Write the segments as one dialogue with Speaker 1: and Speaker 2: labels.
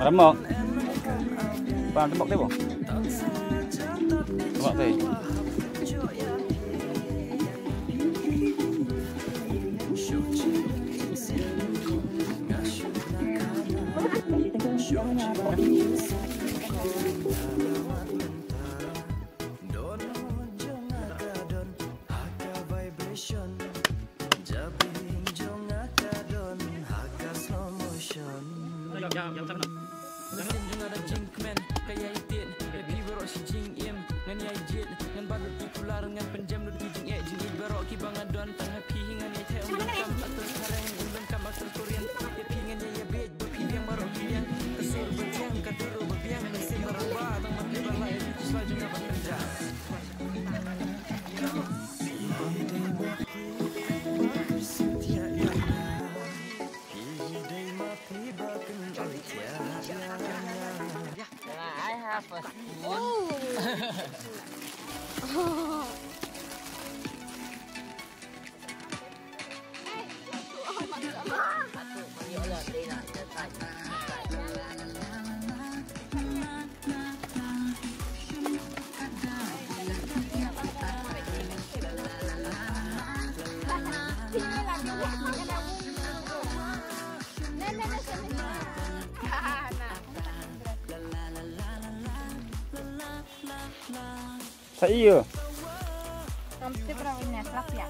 Speaker 1: Remok. Bang, tembok tu, Bang. Tembok tu. Saya.
Speaker 2: Mesti perawatnya selap ya.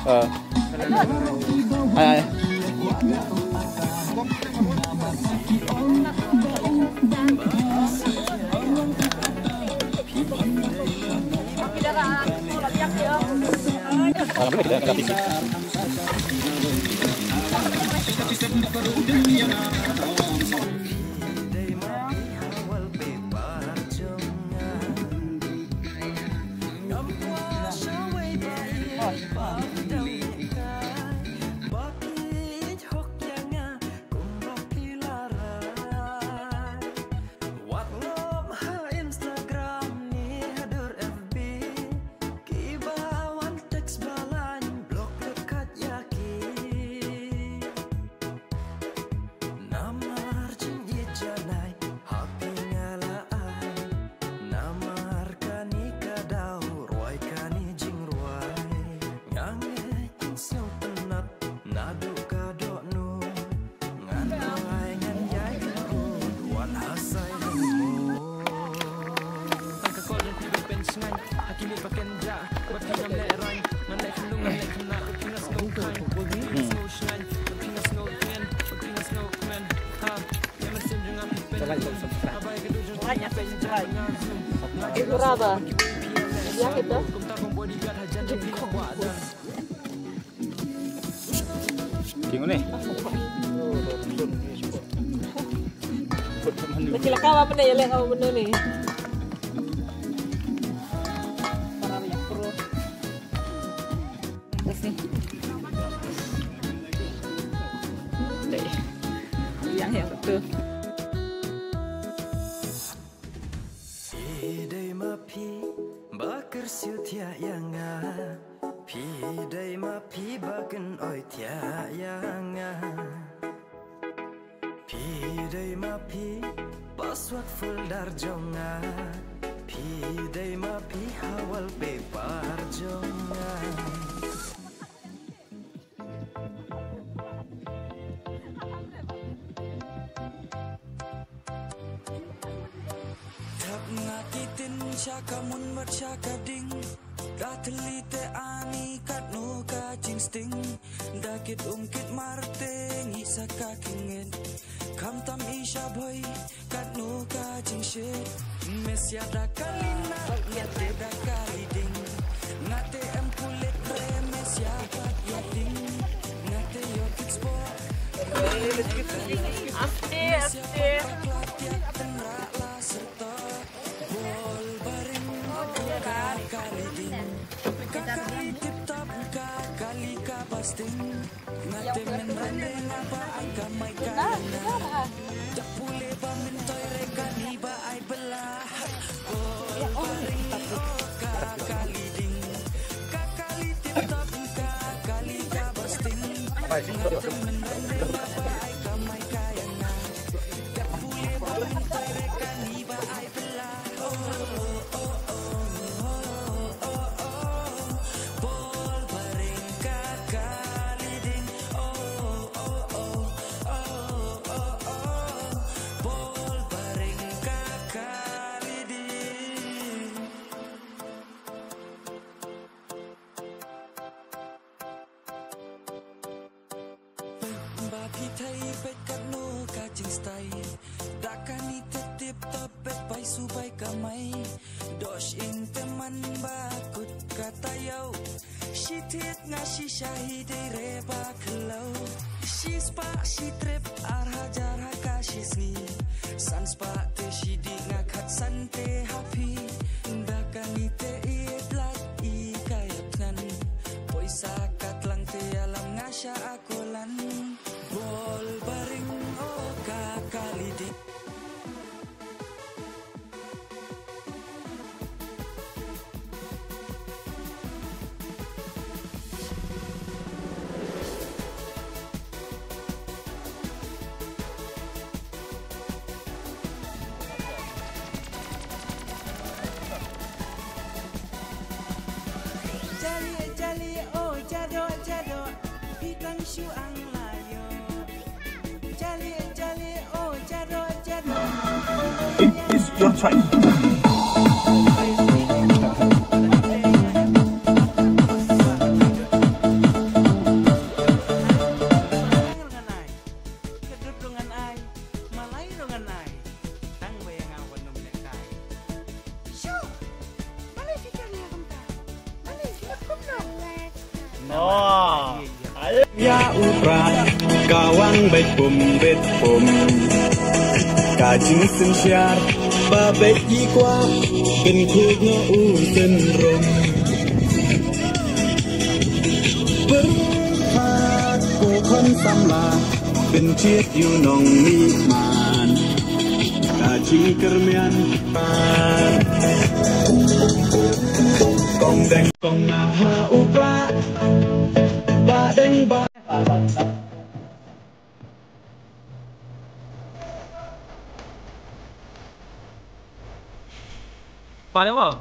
Speaker 1: Hai. Alhamdulillah kita ada fisik.
Speaker 3: Itu berapa? Yang itu?
Speaker 1: Gimana nih?
Speaker 3: Kecil kau apa nih? Lihat kau bener nih. Yang betul.
Speaker 4: Password folder jonga pidai mapi hawal paper jonga tap nakitin syakamun bersyakading Gatlite ani kat no kacing sting dakit ungkit marteng isa kakingin kam tam isha boy kat no kacing shit mesya da kalina ngate da kaliding ngate empulet pre mesya kat yating ngate yo kids bo
Speaker 3: Asti.
Speaker 4: Ngate men randeng apa ay kamay kalina Tapule ba mintoy rekani ba ay belah Paring kakaliding Kakalitip tap kakalika basting Ngate men randeng apa ay kamay kayana Tapule ba mintoy rekani ba ay belah Bagi thai pet kat no kacing stay dakani tetip topet pai subai kamai dosh in teman bakut kata yau shitit ngasi syahide reba kelau shi spa shi trip arhajar hakashisni san spa te shidi ngakat sante happy dakani te idlat I kayatnan poisa katlang te alam ngasya akolan bol baring oh kakalidik jali oh jado pitang shu ang layo jali oh jado
Speaker 5: It is your time.
Speaker 1: Oh.
Speaker 6: Ya upra kawang bet pum kajing sensyar ba bet yi kwa ben khuk no u sen rom berhat ko khon samla ben chiet yu nong mi man kajing kermian pan kong deng kong na ha upra ba deng ba
Speaker 1: Paling apa?